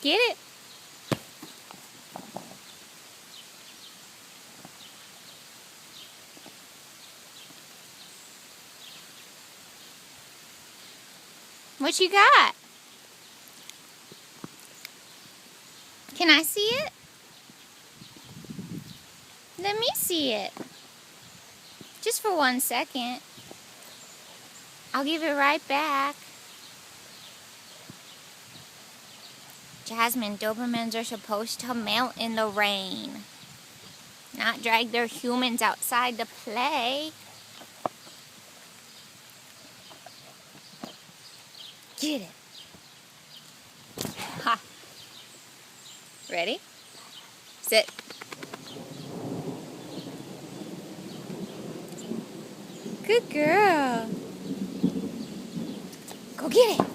Get it. What you got? Can I see it? Let me see it. Just for 1 second. I'll give it right back. Jasmine, Dobermans are supposed to melt in the rain, not drag their humans outside to play. Get it. Ha. Ready? Sit. Good girl. Go get it.